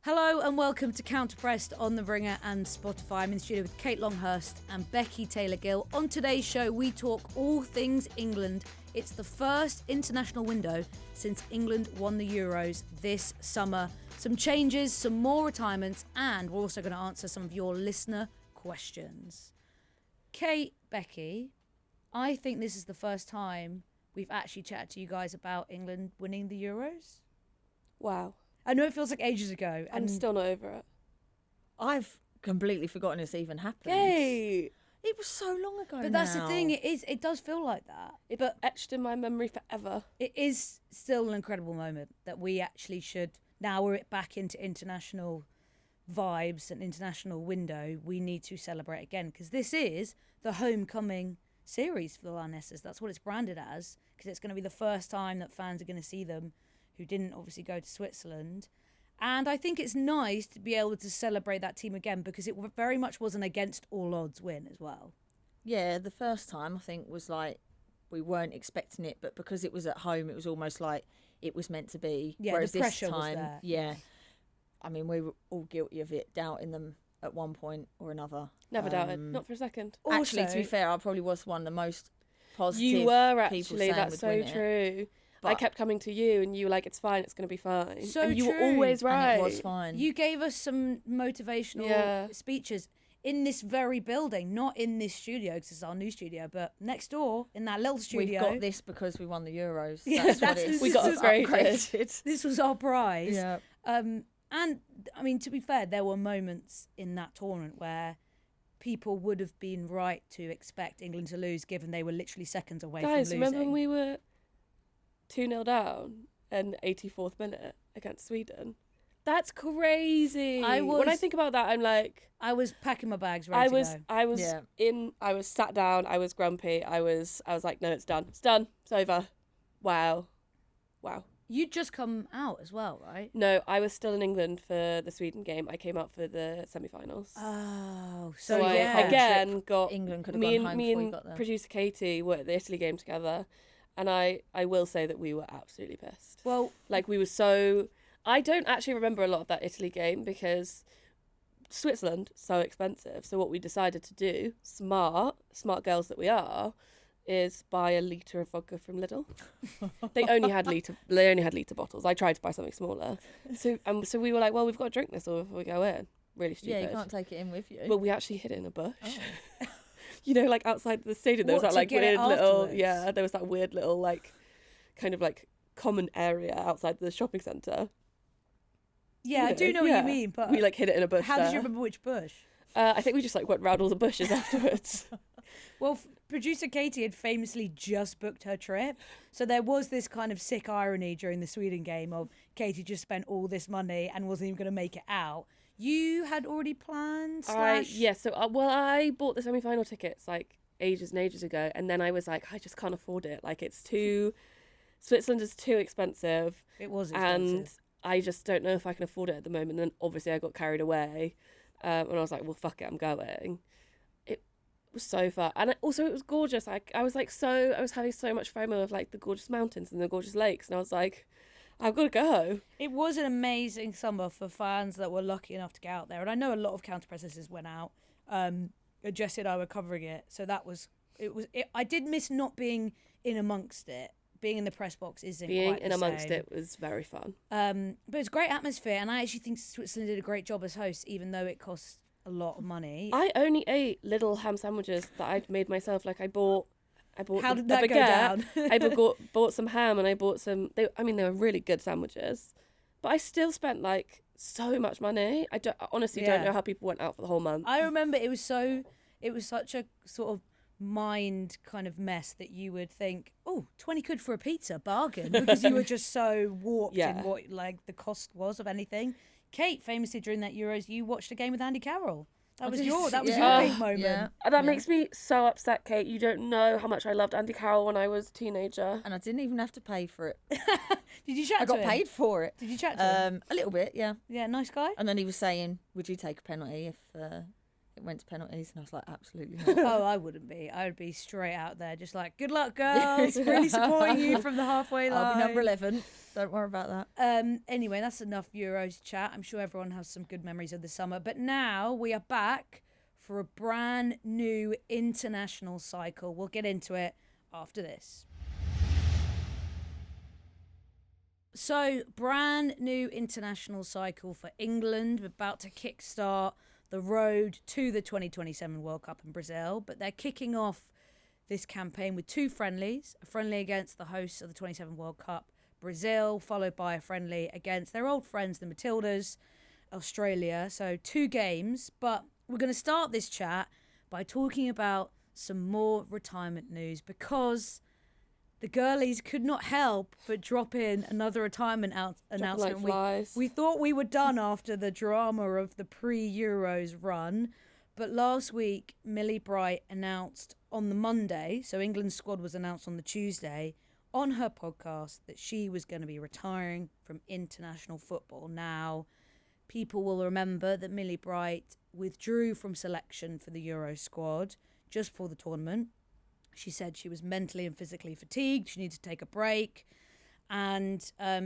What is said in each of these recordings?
Hello and welcome to Counterpressed on The Ringer and Spotify. I'm in the studio with Kate Longhurst and Becky Taylor-Gill. On today's show, we talk all things England. It's the first international window since England won the Euros this summer. Some changes, some more retirements, and we're also going to answer some of your listener questions. Kate, Becky, I think this is the first time we've actually chatted to you guys about England winning the Euros. Wow. I know it feels like ages ago. I'm still not over it. I've completely forgotten it's even happened. Yay! It was so long ago. But that's the thing, it does feel like that. It's etched in my memory forever. It is still an incredible moment that we actually should, now we're back into international vibes and international window, we need to celebrate again, because this is the homecoming series for the Lionesses. That's what it's branded as, because it's going to be the first time that fans are going to see them who didn't obviously go to Switzerland. And I think it's nice to be able to celebrate that team again, because it very much was an against all odds win as well. Yeah, the first time I think was like we weren't expecting it, but because it was at home, it was almost like it was meant to be. Yeah, whereas the pressure this time, was there. Yeah, I mean, we were all guilty of it, doubting them at one point or another. Never doubted. Not for a second. Actually, Also, to be fair, I probably was one of the most positive. You were people actually. saying That's would so win it. true. I But- kept coming to you, and you were like, "It's fine. It's going to be fine." So and you were true. always right. And it was fine. You gave us some motivational speeches in this very building, not in this studio, because it's our new studio, but next door in that little studio. We've got this because we won the Euros. Yeah, That's what that's- it is. We got It's upgraded. This was our prize. Yeah. And I mean, to be fair, there were moments in that tournament where people would have been right to expect England to lose, given they were literally seconds away Guys, from losing. remember when we were 2-0 down in the 84th minute against Sweden? That's crazy. When I think about that, I'm like, I was packing my bags ready to go. I was sat down, I was grumpy, I was like, no, it's done. It's done. It's over. Wow. You'd just come out as well, right? No, I was still in England for the Sweden game. I came out for the semi-finals. Oh, So I yeah. again got England could have me gone and home me before you and got there. producer Katie were at the Italy game together, and I will say that we were absolutely pissed. Well, Like, we were so... I don't actually remember a lot of that Italy game because Switzerland, so expensive. So what we decided to do, smart girls that we are, is buy a litre of vodka from Lidl. They only had litre bottles. I tried to buy something smaller. So we were like, well, we've got to drink this all before we go in. Really stupid. Yeah, you can't take it in with you. Well, we actually hid it in a bush. Oh. You know, like outside the stadium, there was What, that to like get it weird little, afterwards? there was that weird little like, kind of like common area outside the shopping centre. yeah, I do know what you mean, but We like hid it in a bush. how did there. you remember which bush? I think we just like went round all the bushes afterwards. Well, producer Katie had famously just booked her trip. So there was this kind of sick irony during the Sweden game of Katie just spent all this money and wasn't even going to make it out. You had already planned? So I bought the semi-final tickets like ages and ages ago, and then I was like, I just can't afford it. Like, Switzerland is too expensive. It was expensive. And I just don't know if I can afford it at the moment. And then obviously I got carried away, and I was like, well, fuck it, I'm going. It was so fun, and it was gorgeous. Like, I was having so much FOMO of like the gorgeous mountains and the gorgeous lakes, and I was like, I've got to go. It was an amazing summer for fans that were lucky enough to get out there. And I know a lot of counter-pressers went out. Jesse and I were covering it. So I did miss not being in amongst it. Being in the press box isn't Being quite in the amongst same. it was very fun. But it's great atmosphere. And I actually think Switzerland did a great job as hosts, even though it cost a lot of money. I only ate little ham sandwiches that I'd made myself. Like, I bought How the did that go baguette. down? I bought some ham, and I bought some. They were really good sandwiches, but I still spent like so much money. I honestly don't know how people went out for the whole month. I remember it was such a sort of mind kind of mess that you would think, oh, 20 quid for a pizza, bargain, because you were just so warped in what like the cost was of anything. Kate, famously during that Euros, you watched a game with Andy Carroll. That was your big moment. Yeah. And that makes me so upset, Kate. You don't know how much I loved Andy Carroll when I was a teenager. And I didn't even have to pay for it. Did you chat I to got him? paid for it. Did you chat to him? A little bit, yeah. Yeah, nice guy. And then he was saying, would you take a penalty it went to penalties, and I was like, absolutely not. Oh, I wouldn't be. I would be straight out there, just like, good luck, girls. Really supporting you from the halfway line. I'll be number 11. Don't worry about that. Anyway, that's enough Euros chat. I'm sure everyone has some good memories of the summer. But now we are back for a brand new international cycle. We'll get into it after this. So, brand new international cycle for England. We're about to kickstart the road to the 2027 World Cup in Brazil. But they're kicking off this campaign with 2 friendlies. A friendly against the hosts of the 27 World Cup, Brazil, followed by a friendly against their old friends, the Matildas, Australia. So 2 games. But we're going to start this chat by talking about some more retirement news, because the girlies could not help but drop in another retirement announcement. Like we thought we were done after the drama of the pre-Euros run, but last week Millie Bright announced on the Monday, so England's squad was announced on the Tuesday, on her podcast that she was going to be retiring from international football. Now, people will remember that Millie Bright withdrew from selection for the Euro squad just before the tournament. She said she was mentally and physically fatigued. She needed to take a break. And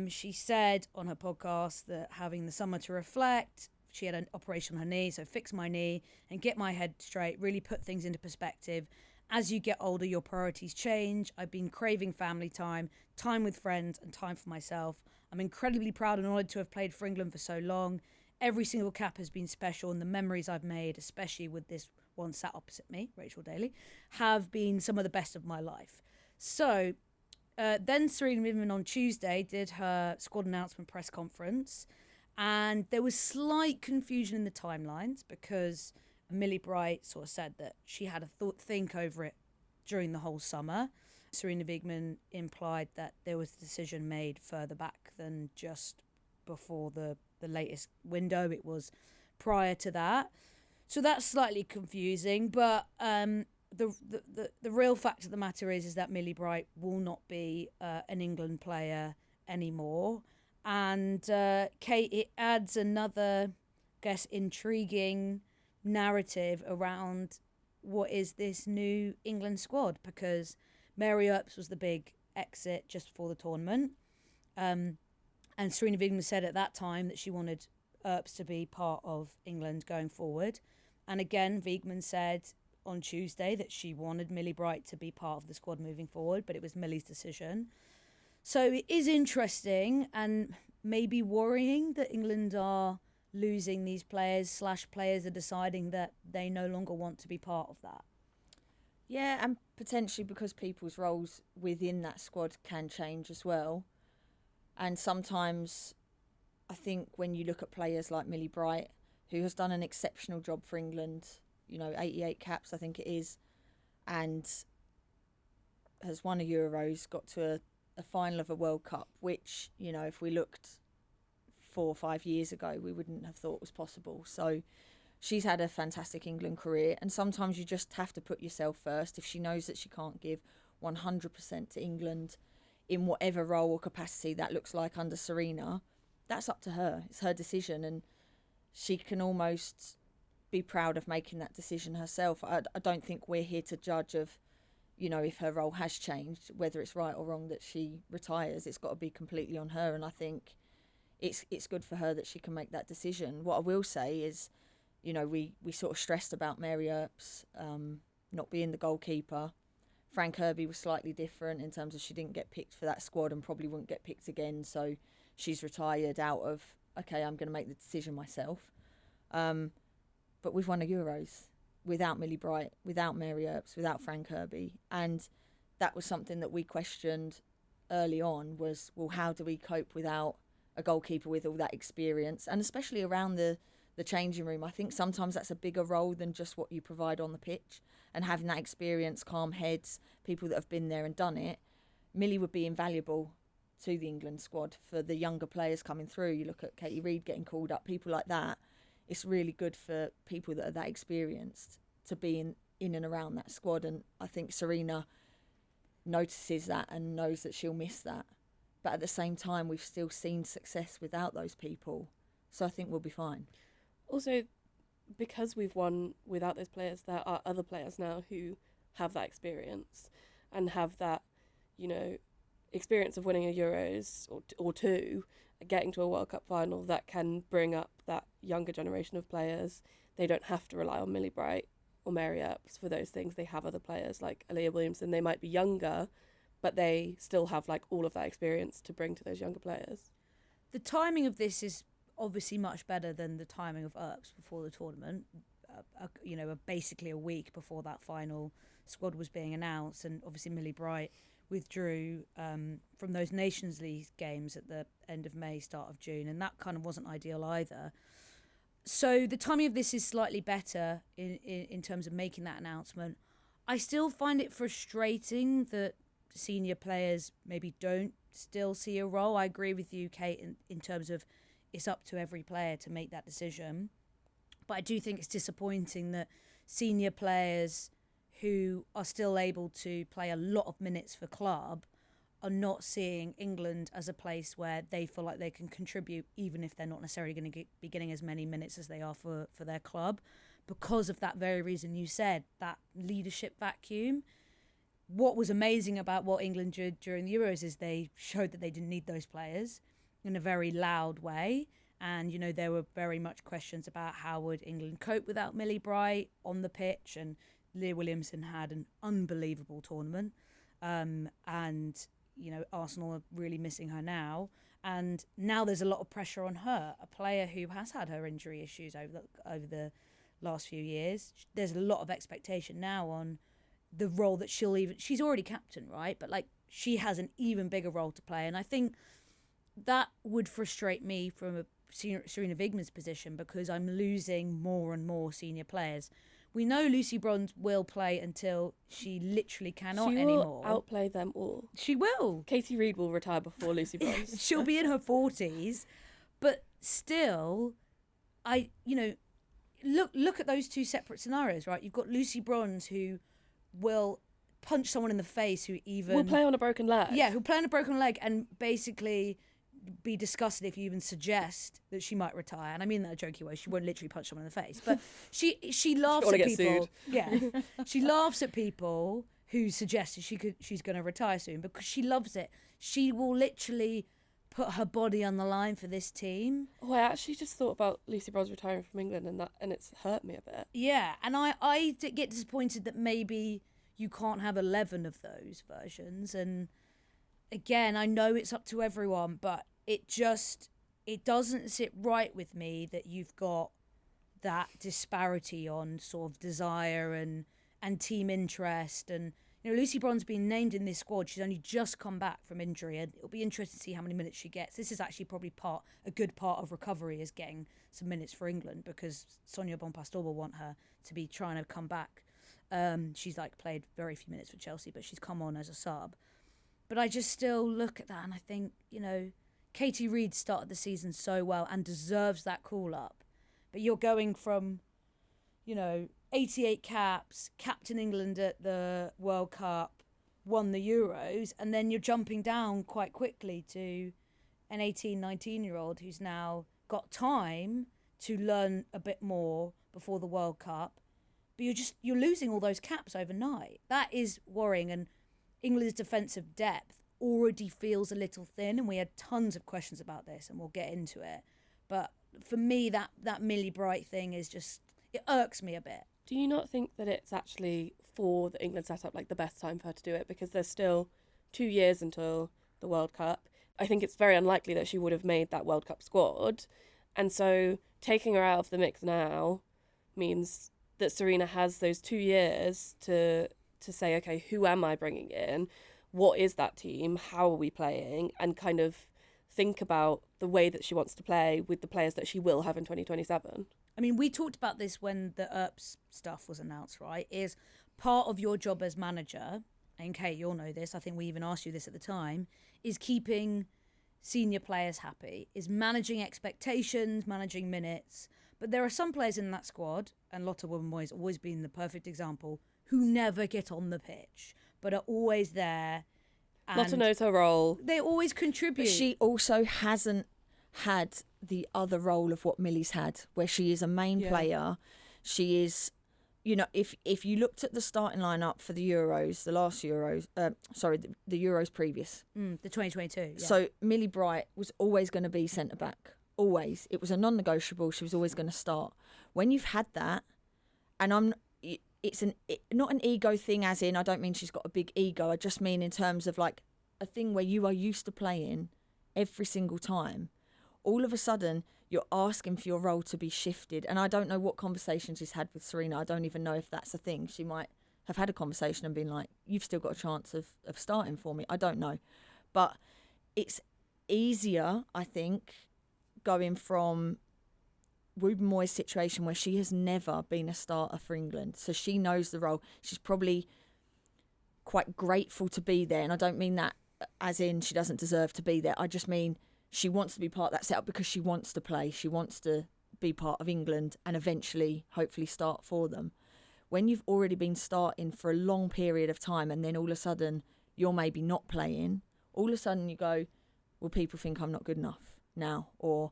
she said on her podcast that having the summer to reflect, she had an operation on her knee, so fix my knee and get my head straight, really put things into perspective. As you get older, your priorities change. I've been craving family time, time with friends, and time for myself. I'm incredibly proud and honoured to have played for England for so long. Every single cap has been special, and the memories I've made, especially with this one sat opposite me, Rachel Daly, have been some of the best of my life. So then Serena Wiegman on Tuesday did her squad announcement press conference, and there was slight confusion in the timelines because Millie Bright sort of said that she had a think over it during the whole summer. Serena Wiegman implied that there was a decision made further back than just before the latest window. It was prior to that. So that's slightly confusing, but the real fact of the matter is that Millie Bright will not be an England player anymore. And Kate, it adds another, I guess, intriguing narrative around what is this new England squad, because Mary Earps was the big exit just before the tournament. And Serena Wiegman said at that time that she wanted Earps to be part of England going forward. And again, Wiegman said on Tuesday that she wanted Millie Bright to be part of the squad moving forward, but it was Millie's decision. So it is interesting and maybe worrying that England are losing these players / players are deciding that they no longer want to be part of that. Yeah, and potentially because people's roles within that squad can change as well. And sometimes I think when you look at players like Millie Bright, who has done an exceptional job for England, 88 caps, I think it is, and has won a Euros, got to a final of a World Cup, which, if we looked 4 or 5 years ago, we wouldn't have thought was possible. So she's had a fantastic England career, and sometimes you just have to put yourself first. If she knows that she can't give 100% to England in whatever role or capacity that looks like under Serena, that's up to her. It's her decision, and she can almost be proud of making that decision herself. I don't think we're here to judge of, if her role has changed, whether it's right or wrong that she retires. It's got to be completely on her, and I think it's good for her that she can make that decision. What I will say is, we sort of stressed about Mary Earps not being the goalkeeper. Fran Kirby was slightly different in terms of she didn't get picked for that squad and probably wouldn't get picked again, so she's retired out of, okay, I'm going to make the decision myself. But we've won a Euros without Millie Bright, without Mary Earps, without Fran Kirby. And that was something that we questioned early on was, well, how do we cope without a goalkeeper with all that experience? And especially around the changing room, I think sometimes that's a bigger role than just what you provide on the pitch. And having that experience, calm heads, people that have been there and done it, Millie would be invaluable to the England squad for the younger players coming through. You look at Katie Reid getting called up, people like that. It's really good for people that are that experienced to be in and around that squad. And I think Serena notices that and knows that she'll miss that. But at the same time, we've still seen success without those people. So I think we'll be fine. Also, because we've won without those players, there are other players now who have that experience and have that, you know, experience of winning a Euros or two, getting to a World Cup final, that can bring up that younger generation of players. They don't have to rely on Millie Bright or Mary Earps for those things. They have other players like Aaliyah Williamson. They might be younger, but they still have like all of that experience to bring to those younger players. The timing of this is obviously much better than the timing of Earps before the tournament. Basically a week before that final squad was being announced, and obviously Millie Bright withdrew from those Nations League games at the end of May, start of June, and that kind of wasn't ideal either. So the timing of this is slightly better in terms of making that announcement. I still find it frustrating that senior players maybe don't still see a role. I agree with you, Kate, in terms of it's up to every player to make that decision. But I do think it's disappointing that senior players who are still able to play a lot of minutes for club are not seeing England as a place where they feel like they can contribute, even if they're not necessarily going to be getting as many minutes as they are for their club, because of that very reason you said, that leadership vacuum. What was amazing about what England did during the Euros is they showed that they didn't need those players in a very loud way. And, you know, there were very much questions about how would England cope without Millie Bright on the pitch. And Leah Williamson had an unbelievable tournament. And, you know, Arsenal are really missing her now. And now there's a lot of pressure on her, a player who has had her injury issues over the last few years. There's a lot of expectation now on the role that she's already captain, right? But like she has an even bigger role to play. And I think that would frustrate me from a Serena Wiegman's position, because I'm losing more and more senior players. We know Lucy Bronze will play until she literally cannot anymore. She will outplay them all. She will. Katie Reid will retire before Lucy Bronze. She'll be in her 40s, but still, look at those two separate scenarios, right? You've got Lucy Bronze, who will punch someone in the face, who even will play on a broken leg. Yeah, who'll play on a broken leg and basically be disgusted if you even suggest that she might retire. And I mean that in a jokey way. She won't literally punch someone in the face, but she laughs at people. Yeah, she laughs at people who suggest that she's going to retire soon because she loves it. She will literally put her body on the line for this team. Oh, I actually just thought about Lucy Bronze retiring from England, and it's hurt me a bit. Yeah, and I get disappointed that maybe you can't have 11 of those versions. And again, I know it's up to everyone, but it doesn't sit right with me that you've got that disparity on sort of desire and team interest. And, you know, Lucy Bronze being named in this squad, she's only just come back from injury, and it'll be interesting to see how many minutes she gets. This is actually probably a good part of recovery, is getting some minutes for England, because Sonia Bonpastor will want her to be trying to come back. She's played very few minutes for Chelsea, but she's come on as a sub. But I just still look at that and I think, you know, Katie Reid started the season so well and deserves that call-up. But you're going from, you know, 88 caps, captain England at the World Cup, won the Euros, and then you're jumping down quite quickly to an 18, 19-year-old who's now got time to learn a bit more before the World Cup. But you're losing all those caps overnight. That is worrying, and England's defensive depth already feels a little thin, and we had tons of questions about this, and we'll get into it. But for me, that Millie Bright thing is just, it irks me a bit. Do you not think that it's actually, for the England setup, like the best time for her to do it? Because there's still 2 years until the World Cup. I think it's very unlikely that she would have made that World Cup squad. And so taking her out of the mix now means that Serena has those 2 years to say, okay, who am I bringing in? What is that team? How are we playing? And kind of think about the way that she wants to play with the players that she will have in 2027. I mean, we talked about this when the Earps stuff was announced, right? Is part of your job as manager, and Kate, you'll know this, I think we even asked you this at the time, is keeping senior players happy, is managing expectations, managing minutes. But there are some players in that squad, and Lotte Wubben-Moy's always been the perfect example, who never get on the pitch, but are always there. Lotte knows her role. They always contribute. But she also hasn't had the other role of what Millie's had, where she is a main player. She is, you know, if you looked at the starting lineup for the Euros, the last Euros, the Euros previous. The 2022. Yeah. So Millie Bright was always going to be centre back. Always. It was a non-negotiable. She was always going to start. When you've had that, and it's not an ego thing, as in, I don't mean she's got a big ego. I just mean in terms of like a thing where you are used to playing every single time. All of a sudden, you're asking for your role to be shifted. And I don't know what conversations she's had with Serena. I don't even know if that's a thing. She might have had a conversation and been like, you've still got a chance of starting for me. I don't know. But it's easier, I think, going from Ruben Moyes' situation where she has never been a starter for England. So she knows the role. She's probably quite grateful to be there. And I don't mean that as in she doesn't deserve to be there. I just mean she wants to be part of that setup because she wants to play. She wants to be part of England and eventually, hopefully, start for them. When you've already been starting for a long period of time and then all of a sudden you're maybe not playing, all of a sudden you go, well, people think I'm not good enough now, or,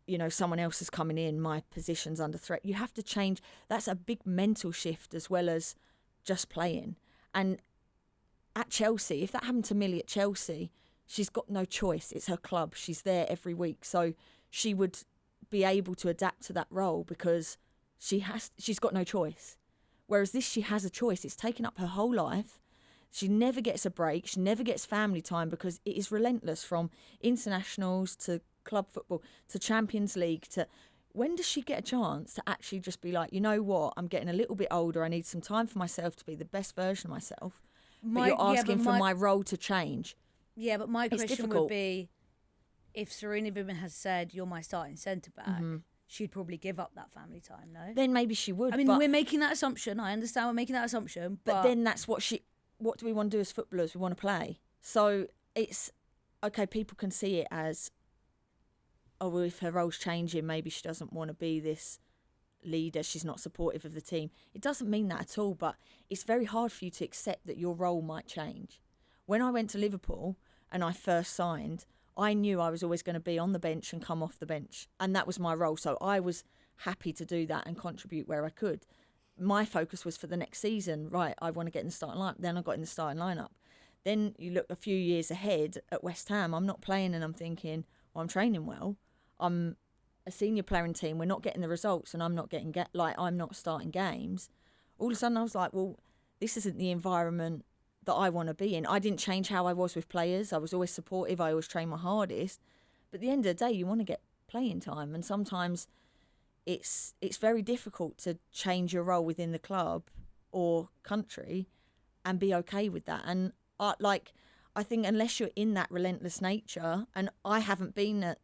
you know, someone else is coming in, my position's under threat. You have to change. That's a big mental shift as well as just playing. And at Chelsea, if that happened to Millie at Chelsea, she's got no choice. It's her club. She's there every week. So she would be able to adapt to that role because she's got no choice. Whereas this, she has a choice. It's taken up her whole life. She never gets a break. She never gets family time because it is relentless, from internationals to club football to Champions League to... When does she get a chance to actually just be like, you know what, I'm getting a little bit older. I need some time for myself to be the best version of myself. But you're asking for my role to change. Yeah, but my question difficult. would be, if Serena Wiegman has said, you're my starting centre-back, she'd probably give up that family time, no? Then maybe she would. I mean, we're making that assumption. I understand we're making that assumption. But then that's what do we want to do as footballers? We want to play. So it's, okay, people can see it as, oh, well, if her role's changing, maybe she doesn't want to be this leader. She's not supportive of the team. It doesn't mean that at all, but it's very hard for you to accept that your role might change. When I went to Liverpool and I first signed, I knew I was always going to be on the bench and come off the bench. And that was my role. So I was happy to do that and contribute where I could. My focus was for the next season, right, I want to get in the starting lineup. Then I got in the starting lineup. Then you look a few years ahead at West Ham, I'm not playing and I'm thinking, well, I'm training well. I'm a senior player in team. We're not getting the results and I'm not getting, I'm not starting games. All of a sudden I was like, well, this isn't the environment that I want to be in. I didn't change how I was with players. I was always supportive. I always trained my hardest. But at the end of the day, you want to get playing time. And sometimes it's very difficult to change your role within the club or country and be okay with that. And I think unless you're in that relentless nature, and I haven't been at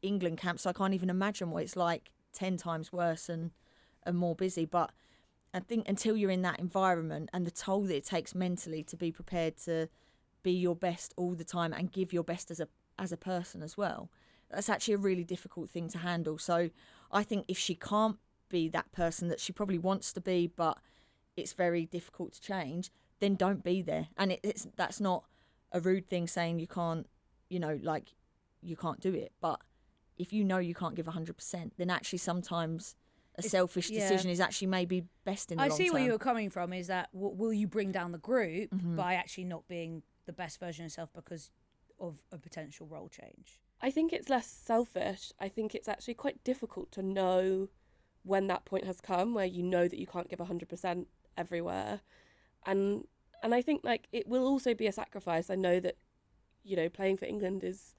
England camp, so I can't even imagine what it's like 10 times worse and more busy. But I think until you're in that environment and the toll that it takes mentally to be prepared to be your best all the time and give your best as a person as well, that's actually a really difficult thing to handle. So I think if she can't be that person that she probably wants to be, but it's very difficult to change, then don't be there. And that's not a rude thing saying you can't, you can't do it. But if you know you can't give 100%, then actually sometimes a selfish decision is actually maybe best in the long term. I see where you're coming from, is that will you bring down the group by actually not being the best version of yourself because of a potential role change? I think it's less selfish. I think it's actually quite difficult to know when that point has come where you know that you can't give 100% everywhere. And I think it will also be a sacrifice. I know that, playing for England is,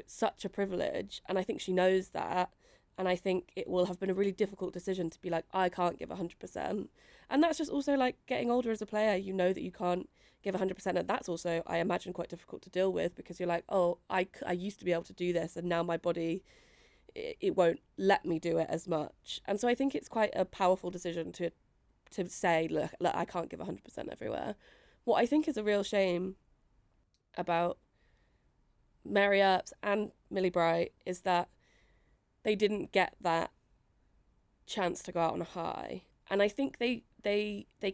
such a privilege. And I think she knows that. And I think it will have been a really difficult decision to be like, I can't give 100%. And that's just also getting older as a player. You know that you can't give 100%. And that's also, I imagine, quite difficult to deal with because you're like, oh, I used to be able to do this. And now my body, it won't let me do it as much. And so I think it's quite a powerful decision to say, look, I can't give 100% everywhere. What I think is a real shame about Mary Earps and Millie Bright is that they didn't get that chance to go out on a high. And I think they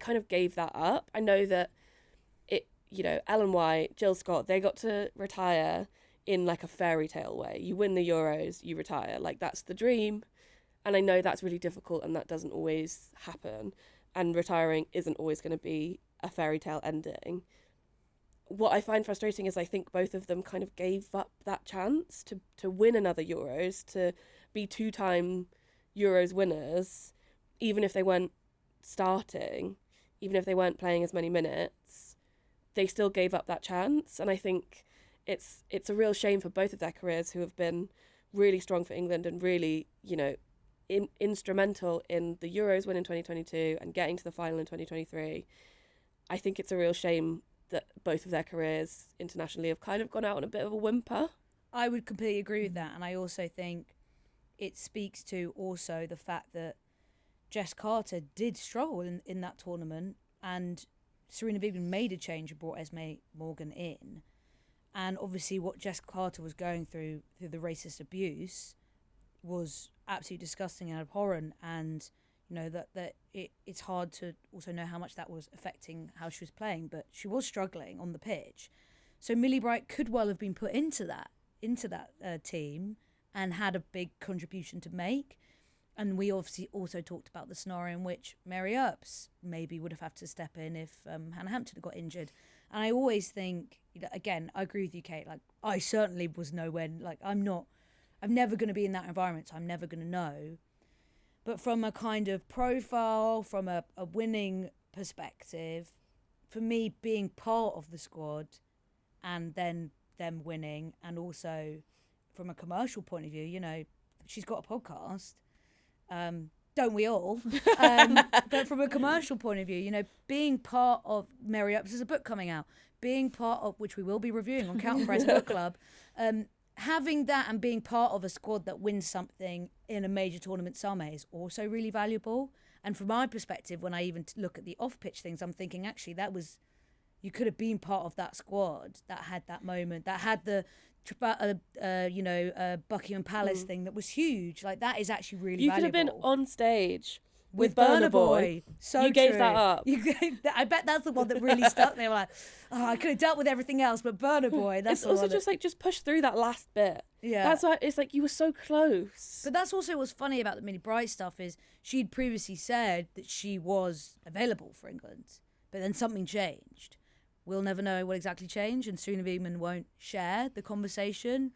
kind of gave that up. I know that Ellen White, Jill Scott, they got to retire in like a fairy tale way. You win the Euros, you retire. Like, that's the dream. And I know that's really difficult and that doesn't always happen. And retiring isn't always going to be a fairy tale ending. What I find frustrating is I think both of them kind of gave up that chance to win another Euros, to be 2-time Euros winners, even if they weren't starting, even if they weren't playing as many minutes, they still gave up that chance. And I think it's a real shame for both of their careers, who have been really strong for England and really, you know, instrumental in the Euros win in 2022 and getting to the final in 2023. I think it's a real shame that both of their careers internationally have kind of gone out on a bit of a whimper. I would completely agree with that. And I also think it speaks to also the fact that Jess Carter did struggle in that tournament, and Serena Wiegman made a change and brought Esme Morgan in. And obviously what Jess Carter was going through the racist abuse was absolutely disgusting and abhorrent, and you know that it's hard to also know how much that was affecting how she was playing, but she was struggling on the pitch. So Millie Bright could well have been put into that team and had a big contribution to make. And we obviously also talked about the scenario in which Mary Earps maybe would have had to step in if Hannah Hampton got injured. And I always think, again, I agree with you, Kate, like I certainly was nowhere, like I'm never going to be in that environment, so I'm never going to know. But from a kind of profile, from a winning perspective, for me, being part of the squad and then them winning, and also from a commercial point of view, you know, she's got a podcast. Don't we all? But from a commercial point of view, you know, being part of Mary Earps, there's a book coming out, being part of, which we will be reviewing on Counter Press Book Club, having that and being part of a squad that wins something in a major tournament summer is also really valuable. And from my perspective, when I even look at the off-pitch things, I'm thinking, actually, you could have been part of that squad that had that moment, that had the Buckingham Palace thing that was huge. Like, that is actually really valuable. You could have been on stage with Burner Burner Boy. So you true. gave that up. I bet that's the one that really stuck. They were like, oh, I could have dealt with everything else, but Burner Boy. That's it's also just push through that last bit. Yeah, that's why it's like you were so close. But that's also what's funny about the Millie Bright stuff is she'd previously said that she was available for England, but then something changed. We'll never know what exactly changed, and Serena Wiegman won't share the conversation.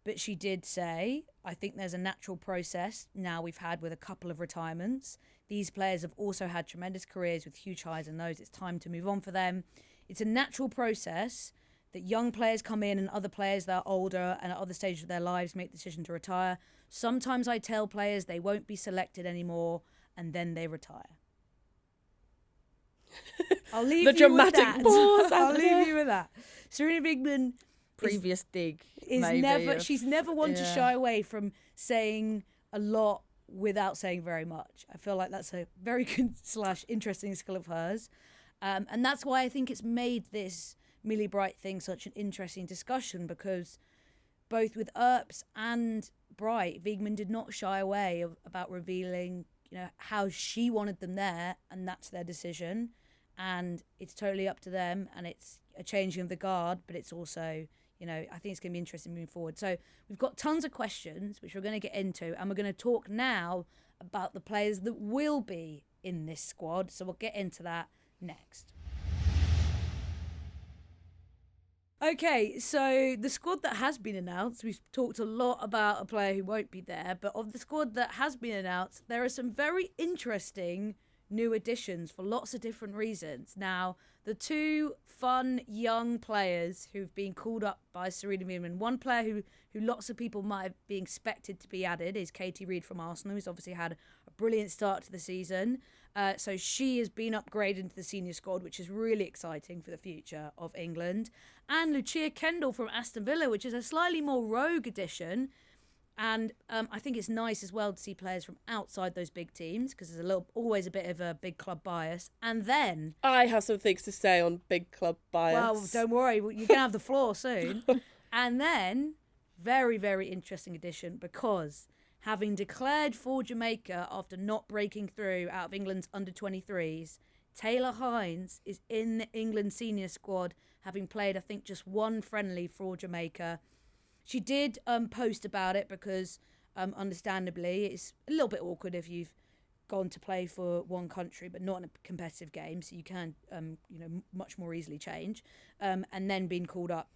But she did say, I think there's a natural process now we've had with a couple of retirements. These players have also had tremendous careers with huge highs and lows. It's time to move on for them. It's a natural process that young players come in and other players that are older and at other stages of their lives make the decision to retire. Sometimes I tell players they won't be selected anymore, and then they retire. I'll leave the you dramatic with that. pause. I'll leave you with that. Serena Wiegman Previous dig is maybe never. of- She's never one to yeah. shy away from saying a lot without saying very much. I feel like that's a very good / interesting skill of hers, and that's why I think it's made this Millie Bright thing such an interesting discussion, because both with Earps and Bright, Wiegman did not shy away about revealing, you know, how she wanted them there, and that's their decision, and it's totally up to them, and it's a changing of the guard, but it's also, you know, I think it's going to be interesting moving forward. So we've got tons of questions, which we're going to get into, and we're going to talk now about the players that will be in this squad. So we'll get into that next. Okay, so the squad that has been announced, we've talked a lot about a player who won't be there, but of the squad that has been announced, there are some very interesting new additions for lots of different reasons. Now, the two fun young players who've been called up by Serena Wiegman, one player who lots of people might be expected to be added is Katie Reid from Arsenal, who's obviously had a brilliant start to the season. So she has been upgraded into the senior squad, which is really exciting for the future of England. And Lucia Kendall from Aston Villa, which is a slightly more rogue addition. And I think it's nice as well to see players from outside those big teams, because there's always a bit of a big club bias. And then I have some things to say on big club bias. well, don't worry, you're going to have the floor soon. And then, very, very interesting addition, because having declared for Jamaica after not breaking through out of England's under-23s, Taylor Hines is in the England senior squad, having played, I think, just one friendly for Jamaica. She did post about it because, understandably, it's a little bit awkward if you've gone to play for one country but not in a competitive game, so you can, much more easily change, and then being called up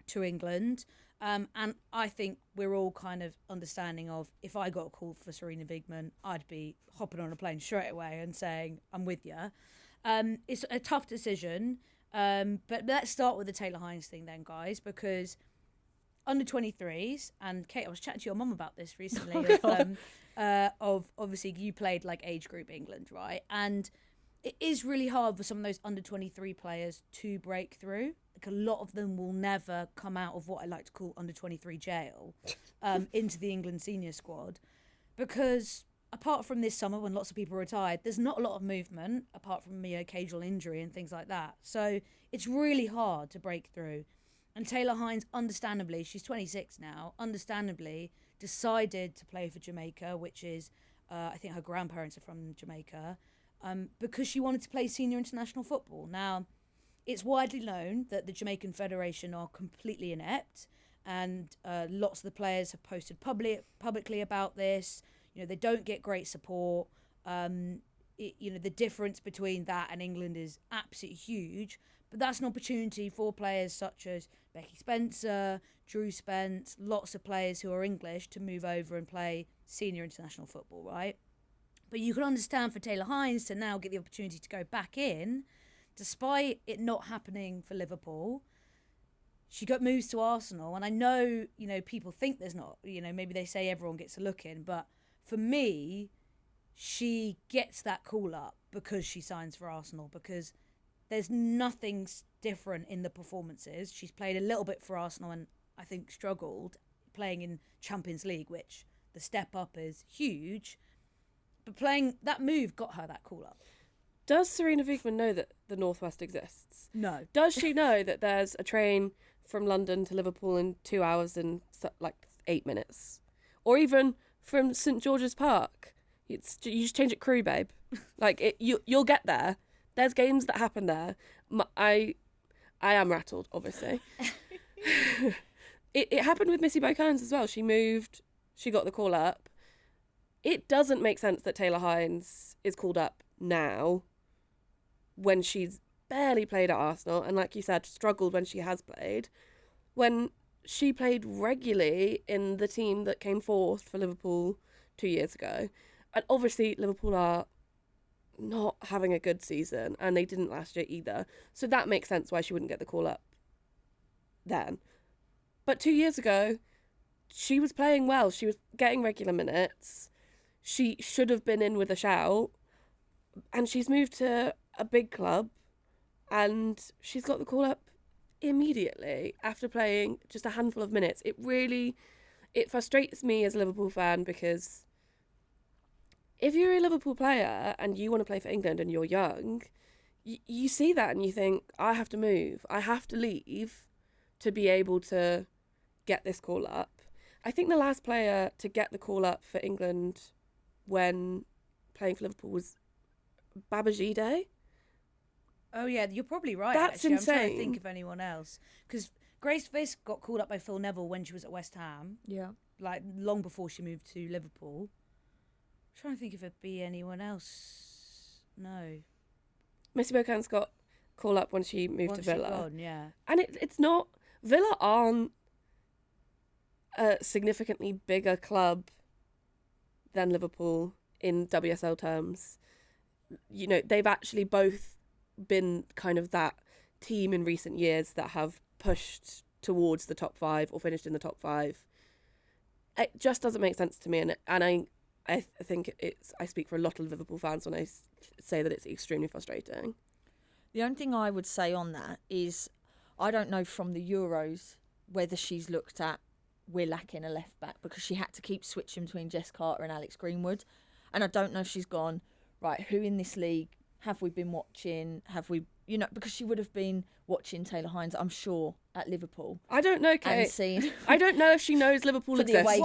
to England. And I think we're all kind of understanding of, if I got a call for Serena Wiegman, I'd be hopping on a plane straight away and saying, I'm with you. It's a tough decision, but let's start with the Taylor-Hines thing then, guys, because under 23s, and Kate, I was chatting to your mum about this recently, of obviously you played like age group England, right? And it is really hard for some of those under 23 players to break through. Like, a lot of them will never come out of what I like to call under 23 jail into the England senior squad, because apart from this summer when lots of people retired, there's not a lot of movement apart from occasional injury and things like that. So it's really hard to break through. And Taylor-Hines, understandably, she's 26 now, understandably decided to play for Jamaica, which is, I think her grandparents are from Jamaica, because she wanted to play senior international football. Now, it's widely known that the Jamaican Federation are completely inept, and lots of the players have posted publicly about this. They don't get great support. The difference between that and England is absolutely huge. But that's an opportunity for players such as Becky Spencer, Drew Spence, lots of players who are English to move over and play senior international football, right? But you can understand for Taylor-Hines to now get the opportunity to go back in, despite it not happening for Liverpool. She got moves to Arsenal, and I know, people think there's not, maybe they say everyone gets a look in, but for me, she gets that call up because she signs for Arsenal, because there's nothing different in the performances. She's played a little bit for Arsenal and I think struggled playing in Champions League, which the step up is huge. But playing that move got her that call up. Does Serena Wiegman know that the Northwest exists? No. Does she know that there's a train from London to Liverpool in 2 hours and 8 minutes? Or even from St George's Park? You just change it crew, babe. You'll get there. There's games that happen there. I am rattled, obviously. It happened with Missy Bokans as well. She moved, she got the call up. It doesn't make sense that Taylor-Hines is called up now when she's barely played at Arsenal and, like you said, struggled when she has played, when she played regularly in the team that came fourth for Liverpool 2 years ago. And obviously Liverpool are not having a good season, and they didn't last year either. So that makes sense why she wouldn't get the call up then. But 2 years ago, she was playing well. She was getting regular minutes. She should have been in with a shout. And she's moved to a big club, and she's got the call up immediately after playing just a handful of minutes. It frustrates me as a Liverpool fan, because if you're a Liverpool player and you want to play for England and you're young, you see that and you think, I have to move. I have to leave to be able to get this call up. I think the last player to get the call up for England when playing for Liverpool was Babajide. Oh, yeah, you're probably right. That's actually. insane. I'm trying to think of anyone else. Because Grace Fisk got called up by Phil Neville when she was at West Ham. Yeah. Long before she moved to Liverpool. I'm trying to think if it'd be anyone else. No. Missy Bokans got call up when she moved to Villa. Gone, yeah. And it's not... Villa aren't a significantly bigger club than Liverpool in WSL terms. They've actually both been kind of that team in recent years that have pushed towards the top five or finished in the top five. It just doesn't make sense to me, and I think I speak for a lot of Liverpool fans when I say that it's extremely frustrating. The only thing I would say on that is I don't know from the Euros whether she's looked at we're lacking a left back, because she had to keep switching between Jess Carter and Alex Greenwood. And I don't know if she's gone, right, who in this league have we been watching? Have we, because she would have been watching Taylor-Hines, I'm sure, at Liverpool. I don't know, Kate. I don't know if she knows Liverpool for the exists.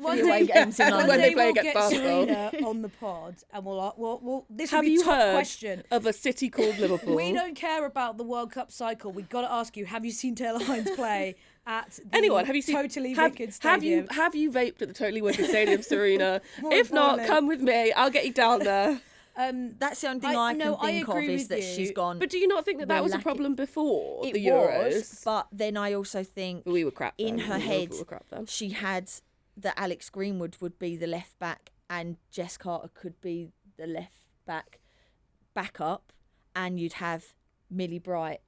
away games in London. When they play we'll against get Arsenal. Serena on the pod, and we'll this will Have be you top heard question. of a city called Liverpool? We don't care about the World Cup cycle. We've got to ask you, have you seen Taylor-Hines play at the Anyone, have you seen Totally Wicked Stadium. Have you vaped at the Totally Wicked Stadium, Serena? More If not, importantly. come with me. I'll get you down there. That's the only thing I can think of agree is with that you. she's gone. But do you not think that We're was a lacking- problem before It the Euros? was, but then I also think But we were crap. in then. her We head were crap then. she had that Alex Greenwood would be the left back and Jess Carter could be the left back backup, and you'd have Millie Bright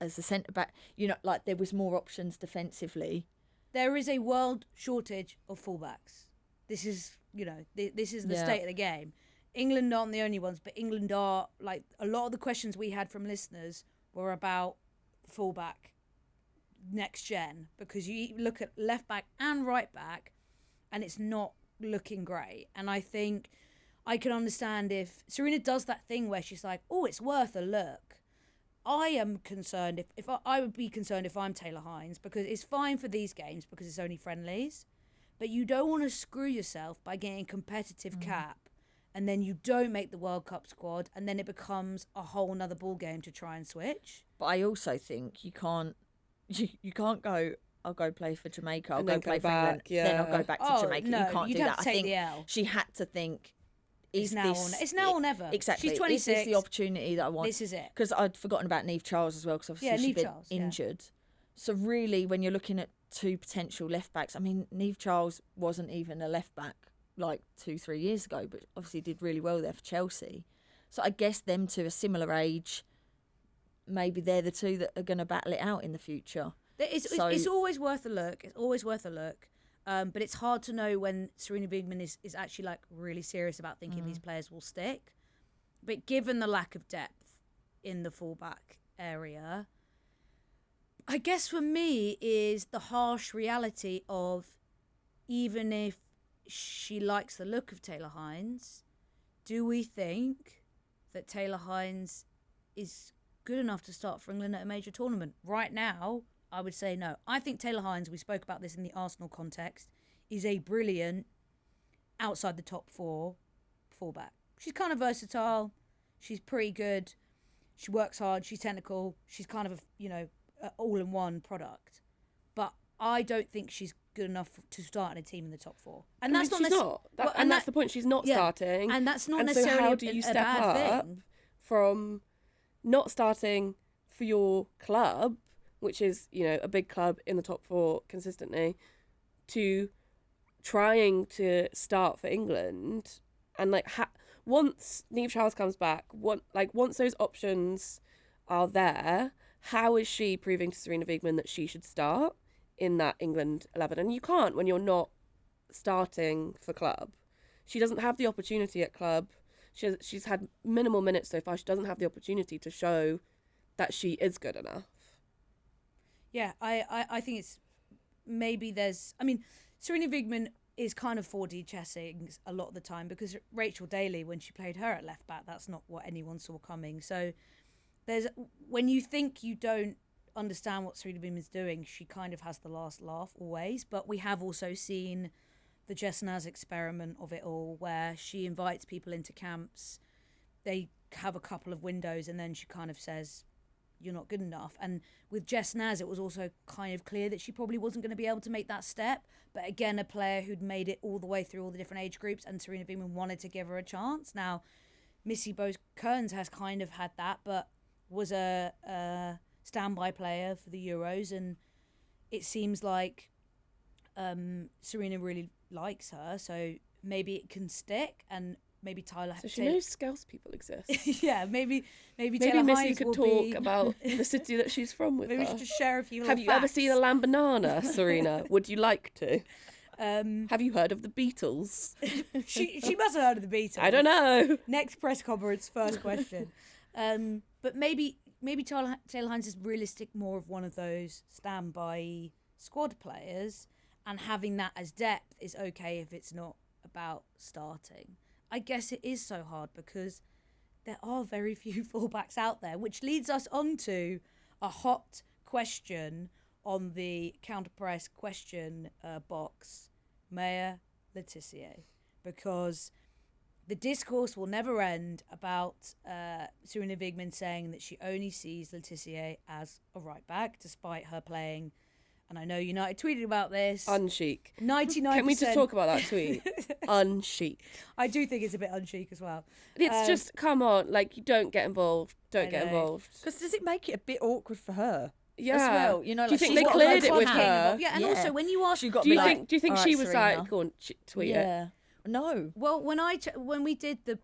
as the centre back. You know, like there was more options defensively. There is a world shortage of fullbacks. This is, this is the state of the game. England aren't the only ones, but England are, like, a lot of the questions we had from listeners were about fullback next gen, because you look at left back and right back and it's not looking great. And I think I can understand if Serena does that thing where she's like, oh, it's worth a look. I am concerned if I would be concerned if I'm Taylor Hines, because it's fine for these games because it's only friendlies, but you don't want to screw yourself by getting a competitive cap and then you don't make the World Cup squad and then it becomes a whole nother ball game to try and switch. But I also think you can't go, I'll go play for Jamaica, I'll And go then play go for England, back, then I'll go back to Jamaica. No, you can't you'd do have that. to I take think the L. she had to think, It's now or never. Exactly. She's 26. Is this the opportunity that I want? This is it. Because I'd forgotten about Niamh Charles as well, because obviously she'd Niamh been Charles, yeah. injured. So really, when you're looking at two potential left backs, I mean, Niamh Charles wasn't even a left back like 2-3 years ago, but obviously did really well there for Chelsea. So I guess them two are similar age. Maybe they're the two that are going to battle it out in the future. It's always worth a look. It's always worth a look. But it's hard to know when Serena Wiegman is actually like really serious about thinking these players will stick. But given the lack of depth in the fullback area, I guess for me is the harsh reality of, even if she likes the look of Taylor Hines, do we think that Taylor Hines is good enough to start for England at a major tournament? Right now, I would say no. I think Taylor Hines, we spoke about this in the Arsenal context, is a brilliant outside the top four fullback. She's kind of versatile. She's pretty good. She works hard. She's technical. She's kind of a all-in-one product. But I don't think she's good enough to start in a team in the top four. And that's not necessarily. That's the point. She's not starting. And that's not and necessarily so how do you a step bad up thing. from not starting for your club, which is, a big club in the top four consistently, to trying to start for England? And once Niamh Charles comes back, once those options are there, how is she proving to Serena Wiegman that she should start in that England 11? And you can't when you're not starting for club. She doesn't have the opportunity at club. She's had minimal minutes so far. She doesn't have the opportunity to show that she is good enough. Yeah, I think it's maybe Serena Wiegman is kind of 4D chessing a lot of the time, because Rachel Daly, when she played her at left back, that's not what anyone saw coming. So when you think you don't understand what Serena Wiegman's doing, she kind of has the last laugh always. But we have also seen the Jess Naz experiment of it all, where she invites people into camps, they have a couple of windows, and then she kind of says, you're not good enough. And with Jess Naz, it was also kind of clear that she probably wasn't going to be able to make that step. But again, a player who'd made it all the way through all the different age groups, and Serena Wiegman wanted to give her a chance. Now, Missy Bowes-Kearns has kind of had that, but was a standby player for the Euros, and it seems like Serena really likes her, so maybe it can stick, and maybe Tyler. So she knows Scouse people exist. Yeah, maybe Missy Taylor Hines could will talk be... about the city that she's from with Maybe her. we should just share a few. Have you ever seen a lamb banana, Serena? Would you like to? Have you heard of the Beatles? She must have heard of the Beatles. I don't know. Next press conference, first question. But maybe Taylor Hines is realistic, more of one of those standby squad players, and having that as depth is okay if it's not about starting. I guess it is so hard because there are very few fullbacks out there, which leads us on to a hot question on the counter-press question box, Maya Letitia, because the discourse will never end about Serena Wiegman saying that she only sees Letitia as a right back, despite her playing and I know United tweeted about this. Unchic. 99%. Can we just talk about that tweet? Unchic. I do think it's a bit unchic as well. It's just, come on, like, you don't get involved. Don't get involved. Because does it make it a bit awkward for her? Yeah. As well, you know, do you like, think she's they got cleared her it with club her? Yeah, and also when you ask, She got Do you like, think? Do you think "All she right, was Serena." like, go on, tweet it? Yeah. No. well, when we did the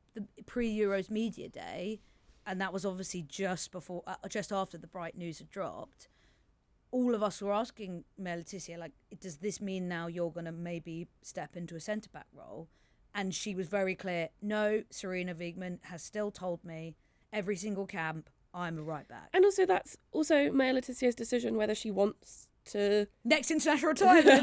pre-Euros media day, and that was obviously just after the Bright news had dropped, all of us were asking Mel Letitia, like, does this mean now you're going to maybe step into a centre-back role? And she was very clear, no, Serena Wiegman has still told me every single camp, I'm a right back. And also, that's also Maya Letitia's decision whether she wants to. Next international retirement.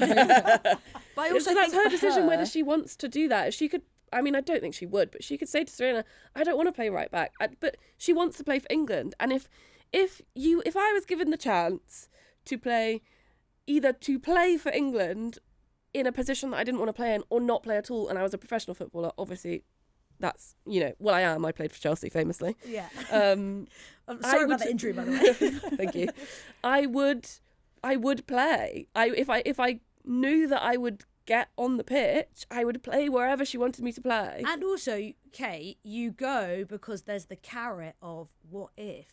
But I also that's think her for decision whether her- she wants to do that. If she could, I mean, I don't think she would, but she could say to Serena, I don't want to play right back. But she wants to play for England. And if I was given the chance to play for England in a position that I didn't want to play in or not play at all, and I was a professional footballer, obviously that's, well, I am. I played for Chelsea famously. Yeah. I'm sorry about the injury, by the way. Thank you. I would play. If I knew that I would get on the pitch, I would play wherever she wanted me to play. And also, Kate, you go because there's the carrot of what if.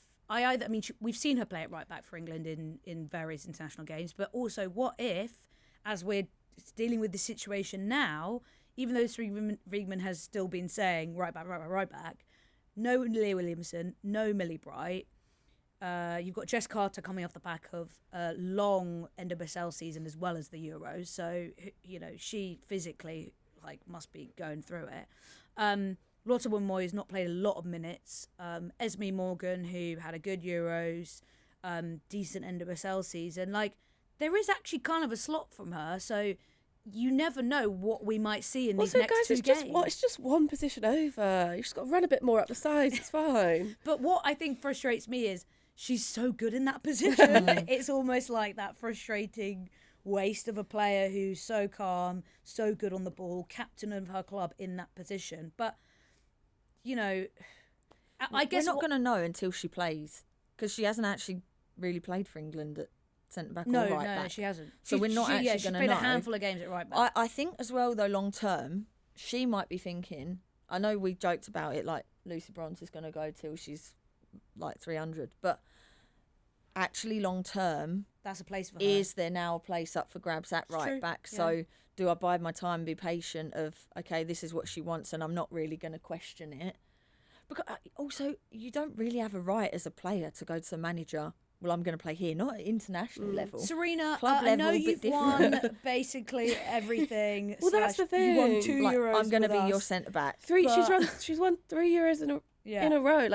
We've seen her play at right back for England in various international games, but also what if, as we're dealing with the situation now, even though Wiegman has still been saying right back, no Leah Williamson, no Millie Bright. You've got Jess Carter coming off the back of a long NWSL season as well as the Euros, so she physically must be going through it. Lotta Moyes not played a lot of minutes. Esme Morgan, who had a good Euros, decent NWSL season. There is actually kind of a slot from her, so you never know what we might see in these next two games. It's just one position over. You just got to run a bit more up the sides. It's fine. But what I think frustrates me is she's so good in that position. It's almost like that frustrating waste of a player who's so calm, so good on the ball, captain of her club in that position. But I guess we're not going to know until she plays, because she hasn't actually really played for England at centre back or right back. No, she hasn't. So we're not actually going to know. She's played a handful of games at right back. I think as well, though, long term, she might be thinking, I know we joked about it, like Lucy Bronze is going to go till she's like 300, but actually long term, that's a place for her. Is there now a place up for grabs at right back? Yeah. So do I bide my time and be patient of, okay, this is what she wants and I'm not really going to question it? Because also, you don't really have a right as a player to go to the manager, well, I'm going to play here, not at international level. Serena, Club level, I know you've won different. Basically everything. Well, that's the thing. You won 2 Euros. I'm going to with be us. your centre back. She's won 3 Euros in a row.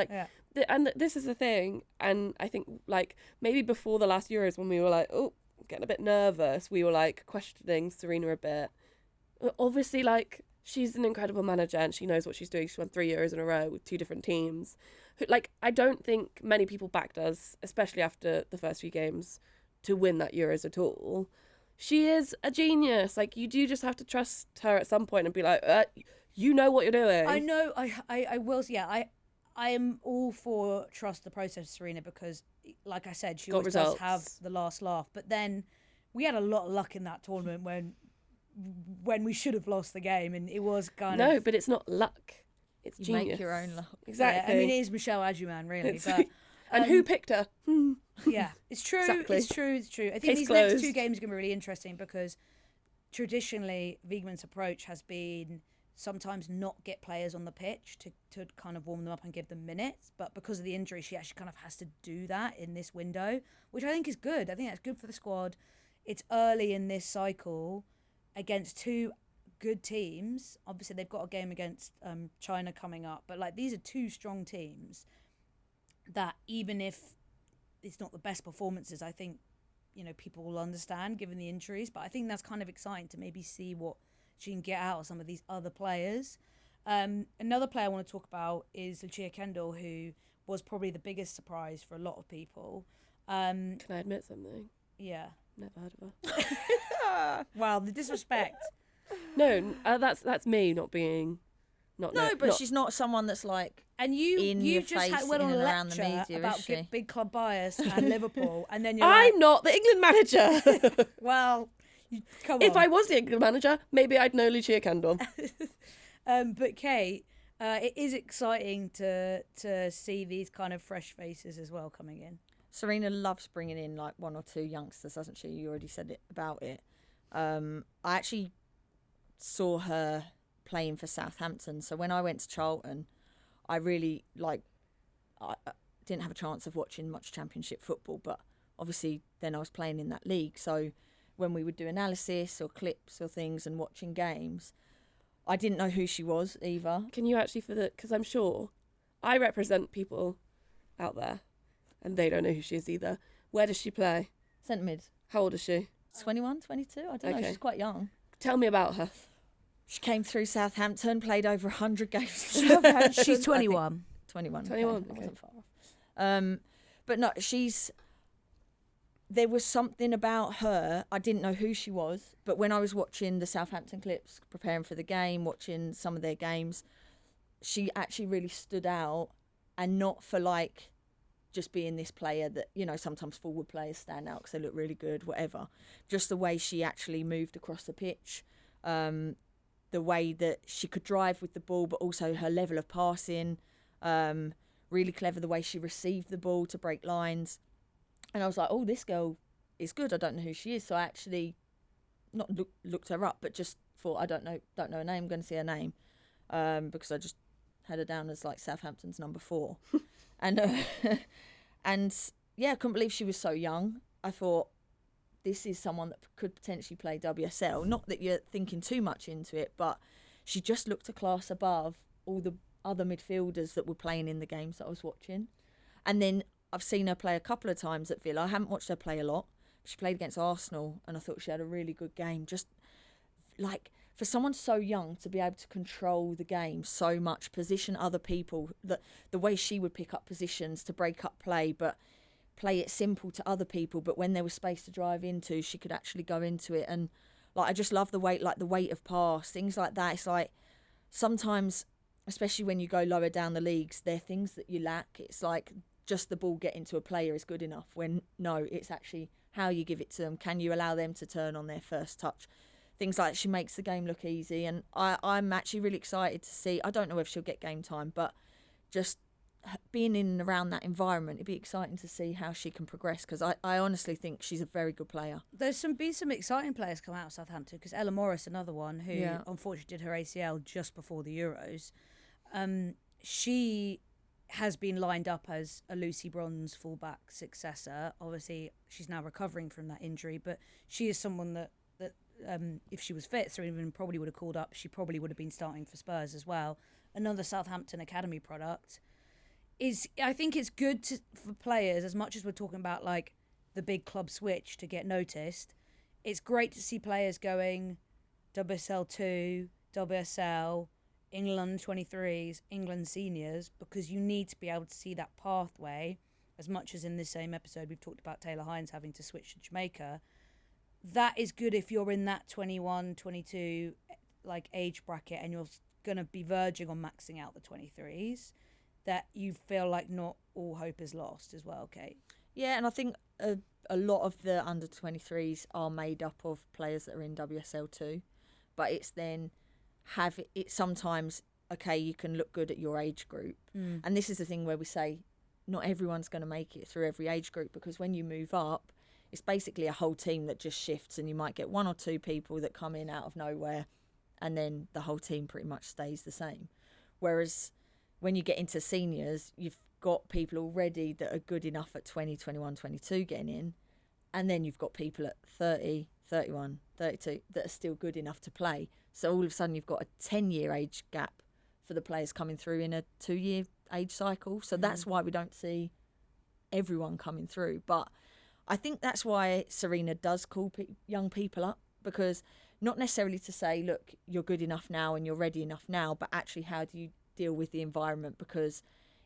And this is the thing. And I think maybe before the last Euros, when we were getting a bit nervous, we were questioning Serena a bit. Obviously, she's an incredible manager and she knows what she's doing. She's won 3 Euros in a row with 2 different teams. I don't think many people backed us, especially after the first few games, to win that Euros at all. She is a genius. You do just have to trust her at some point and be you know what you're doing. I know. I will. Yeah. I am all for trust the process, Serena, because, like I said, she always does have the last laugh. But then we had a lot of luck in that tournament when we should have lost the game, and it was kind of... No, but it's not luck. It's you genius. Make your own luck. Exactly. Yeah, I mean, it is Michelle Adjuman, really. But, and who picked her? Yeah, it's true. Exactly. It's true. I think Case these closed. next 2 games are going to be really interesting because traditionally Wiegman's approach has been sometimes not get players on the pitch to kind of warm them up and give them minutes. But because of the injury, she actually kind of has to do that in this window, which I think is good. I think that's good for the squad. It's early in this cycle against 2 good teams. Obviously, they've got a game against China coming up, but these are 2 strong teams that even if it's not the best performances, I think people will understand given the injuries. But I think that's kind of exciting to maybe see what she can get out of some of these other players. Another player I want to talk about is Lucia Kendall, who was probably the biggest surprise for a lot of people. Can I admit something? Yeah. Never heard of her. Wow, the disrespect. No, that's me not being But she's not someone that's like and you in you your just face, went on in a and around the lecture media, about is she? big club bias and Liverpool, and then you're I'm like, not the England manager. well, come on. If I was the England manager, maybe I'd know Lucia Kendall. But Kate, it is exciting to see these kind of fresh faces as well coming in. Serena loves bringing in like one or two youngsters, doesn't she? You already said it about it. I actually saw her playing for Southampton. So when I went to Charlton, I really I didn't have a chance of watching much Championship football, but obviously then I was playing in that league. So when we would do analysis or clips or things and watching games, I didn't know who she was either. Can you actually, because I'm sure I represent people out there and they don't know who she is either. Where does she play? Centre mid. How old is she? 21, 22? I don't know. She's quite young. Tell me about her. She came through Southampton, played over 100 games. She's 21. 21. 21, Okay. I okay. wasn't far off. But no, there was something about her. I didn't know who she was, but when I was watching the Southampton clips, preparing for the game, watching some of their games, she actually really stood out, and not for like just being this player that, you know, sometimes forward players stand out because they look really good, whatever. Just the way she actually moved across the pitch, the way that she could drive with the ball, but also her level of passing, really clever the way she received the ball to break lines. And I was like, oh, this girl is good. I don't know who she is. So I actually not looked her up, but just thought, I don't know her name. I'm going to see her name, because I just had her down as like Southampton's number 4. And yeah, I couldn't believe she was so young. I thought, this is someone that could potentially play WSL. Not that you're thinking too much into it, but she just looked a class above all the other midfielders that were playing in the games that I was watching. And then I've seen her play a couple of times at Villa. I haven't watched her play a lot. She played against Arsenal, and I thought she had a really good game. Just like, for someone so young to be able to control the game so much, position other people, the way she would pick up positions to break up play, but play it simple to other people, but when there was space to drive into, she could actually go into it. And like, I just love the weight of pass, things like that. It's like, sometimes, especially when you go lower down the leagues, there are things that you lack. It's like, just the ball getting to a player is good enough, when no, it's actually how you give it to them. Can you allow them to turn on their first touch? Things like, she makes the game look easy. And I'm actually really excited to see, I don't know if she'll get game time, but just being in and around that environment, it'd be exciting to see how she can progress, because I honestly think she's a very good player. There's been some exciting players come out of Southampton, because Ella Morris, another one who unfortunately did her ACL just before the Euros. She has been lined up as a Lucy Bronze fullback successor. Obviously, she's now recovering from that injury, but she is someone that if she was fit, Serena probably would have called up. She probably would have been starting for Spurs as well. Another Southampton Academy product. I think it's good for players, as much as we're talking about like the big club switch to get noticed. It's great to see players going WSL 2, WSL, England 23s, England seniors, because you need to be able to see that pathway. As much as in this same episode we've talked about Taylor Hines having to switch to Jamaica, that is good if you're in that 21, 22 like age bracket and you're going to be verging on maxing out the 23s, that you feel like not all hope is lost as well, Kate. Yeah, and I think a lot of the under 23s are made up of players that are in WSL too, but it's then sometimes, okay, you can look good at your age group. And this is the thing where we say not everyone's going to make it through every age group, because when you move up, it's basically a whole team that just shifts, and you might get one or two people that come in out of nowhere, and then the whole team pretty much stays the same. Whereas when you get into seniors, you've got people already that are good enough at 20, 21, 22 getting in, and then you've got people at 30, 31, 32 that are still good enough to play. So all of a sudden you've got a 10-year age gap for the players coming through in a 2-year age cycle. So that's why we don't see everyone coming through. But I think that's why Serena does call young people up, because not necessarily to say, look, you're good enough now and you're ready enough now, but actually how do you deal with the environment? Because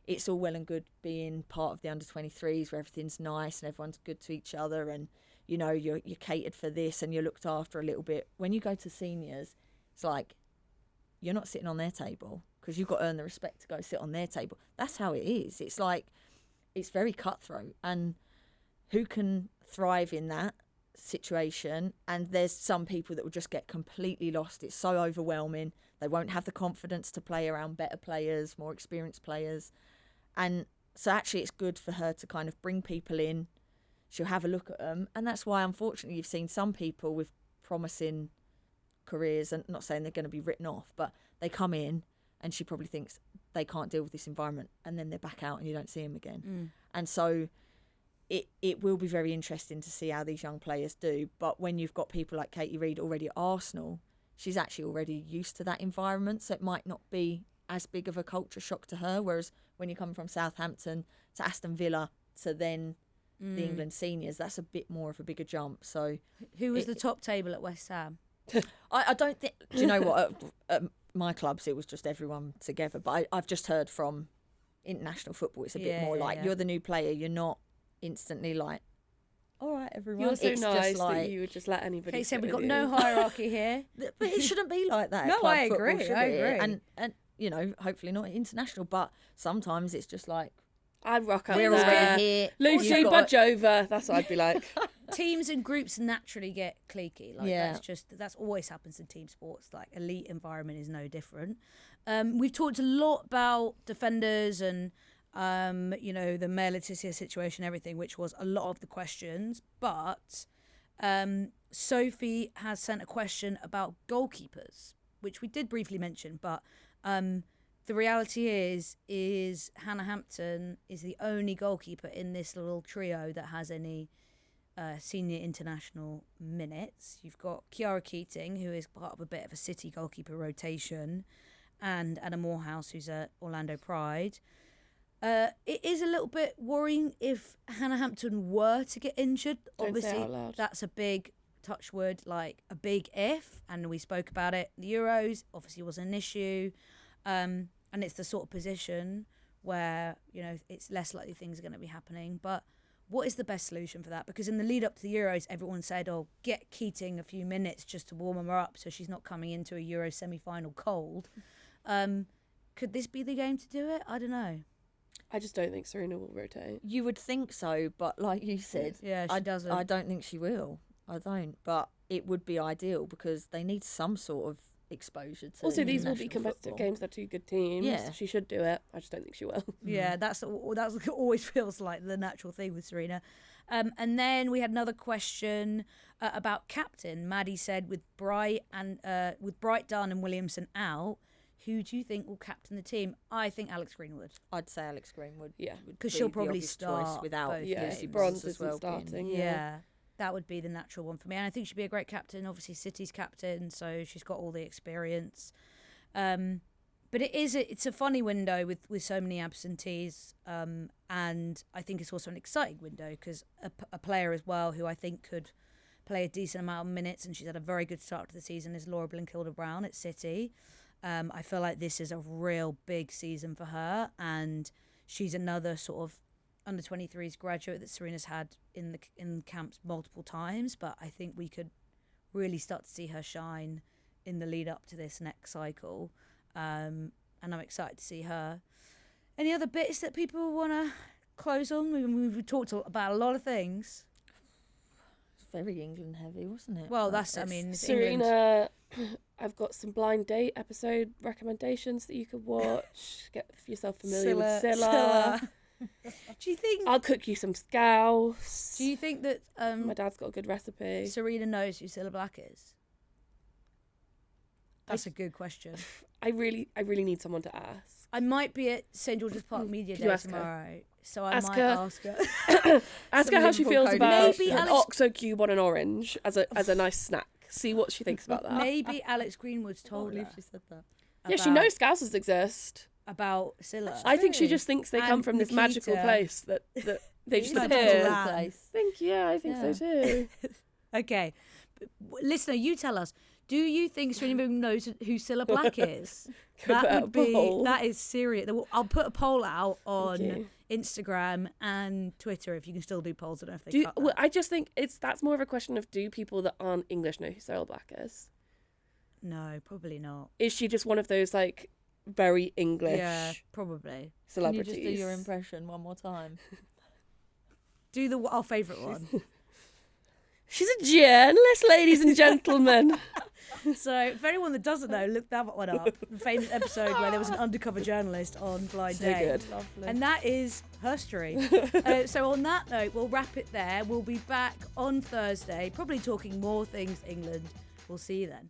it's all well and good being part of the under 23s where everything's nice and everyone's good to each other, and you know you're catered for this and you're looked after a little bit. When you go to seniors, it's like you're not sitting on their table, because you've got to earn the respect to go sit on their table. That's how it is. It's like, it's very cutthroat, and who can thrive in that situation? And there's some people that will just get completely lost. It's so overwhelming. They won't have the confidence to play around better players, more experienced players. And so actually it's good for her to kind of bring people in. She'll have a look at them. And that's why, unfortunately, you've seen some people with promising careers, and not saying they're going to be written off, but they come in and she probably thinks they can't deal with this environment, and then they're back out and you don't see them again. And so it will be very interesting to see how these young players do. But when you've got people like Katie Reid already at Arsenal, she's actually already used to that environment, so it might not be as big of a culture shock to her. Whereas when you come from Southampton to Aston Villa to then the England seniors, that's a bit more of a bigger jump. So Who was the top table at West Ham? I don't think, do you know what, at my clubs it was just everyone together, but I've just heard from international football it's a bit more like you're the new player, you're not instantly like, all right everyone, You're so it's nice just like, that you would just let anybody. Kate said sit we've with got you. no hierarchy here. but it shouldn't be like that. No, at club I football, agree, should I it? agree. And you know, hopefully not international, but sometimes it's just like, I'd rock up we're there. already here, Lucy, you've got budge over. That's what I'd be like. Teams and groups naturally get cliquey. Like Yeah. that's always happens in team sports. Like elite environment is no different. We've talked a lot about defenders and you know, the male Letizia situation, everything, which was a lot of the questions. But Sophie has sent a question about goalkeepers, which we did briefly mention, but the reality is Hannah Hampton is the only goalkeeper in this little trio that has any senior international minutes. You've got Kiara Keating, who is part of a bit of a City goalkeeper rotation, and Anna Morehouse, who's at Orlando Pride. It is a little bit worrying if Hannah Hampton were to get injured. Don't say it Obviously, out loud. that's a big touch wood, like a big if, and we spoke about it. The Euros obviously was an issue. And it's the sort of position where, you know, it's less likely things are going to be happening. But what is the best solution for that? Because in the lead up to the Euros, everyone said, oh, get Keating a few minutes just to warm her up so she's not coming into a Euro semi-final cold. Could this be the game to do it? I don't know. I just don't think Serena will rotate. you would think so, but like you said, Yeah, she doesn't. I don't think she will. I don't. But it would be ideal because they need some sort of exposure to Also, these will be international competitive football. games. They're two good teams. Yeah. She should do it. I just don't think she will. Yeah, that's always feels like the natural thing with Serena. And then we had another question about captain. Maddie said with Bright Dunn and Williamson out, who do you think will captain the team? I think Alex Greenwood, I'd say Alex Greenwood. Yeah. would because be she'll the probably obvious start choice without both Yeah, games. Bronze as isn't well starting. being- Yeah, that would be the natural one for me. And I think she'd be a great captain. Obviously, City's captain, so she's got all the experience. But it's a funny window with so many absentees. And I think it's also an exciting window because a player as well who I think could play a decent amount of minutes, and she's had a very good start to the season, is Laura Blinkilda-Brown at City. I feel like this is a real big season for her, and she's another sort of under-23s graduate that Serena's had in camps multiple times, but I think we could really start to see her shine in the lead up to this next cycle, and I'm excited to see her. Any other bits that people want to close on? We've talked about a lot of things. It's very England heavy, wasn't it? Well, But that's, I mean, it's Serena, I've got some blind date episode recommendations that you could watch. Get yourself familiar with Scylla. Do you think? I'll cook you some scouse. Do you think that My dad's got a good recipe. Serena knows who Cilla Black is? That's a good question. I really need someone to ask. I might be at St George's Park Media Could you Day ask her? tomorrow, so I Ask might her. ask her. Ask Some her how she Liverpool feels code about Maybe an Alex- OXO cube on an orange as a nice snack. See what she thinks about that. Maybe Alex Greenwood's I told believe her she said that. Yeah, she about- knows Scousers exist. about Scylla. I think she True. just thinks they come And from this magical Nikita. place that they just It's like appear. Lamb. Magical place. I think so too. Okay, listener, you tell us. Do you think Serena Williams knows who Cilla Black is? Could put out a poll. That is serious. I'll put a poll out on you. Instagram and Twitter if you can still do polls. I don't know if they cut that. Well, I just think that's more of a question of, do people that aren't English know who Cyril Black is? No, probably not. Is she just one of those like very English Yeah, probably. celebrities. Can you just do your impression one more time? Do our favourite one. She's a journalist, ladies and gentlemen. So, for anyone that doesn't know, look that one up. The famous episode where there was an undercover journalist on Blind So Date. good. Lovely. And that is history. So on that note, we'll wrap it there. We'll be back on Thursday, probably talking more things England. We'll see you then.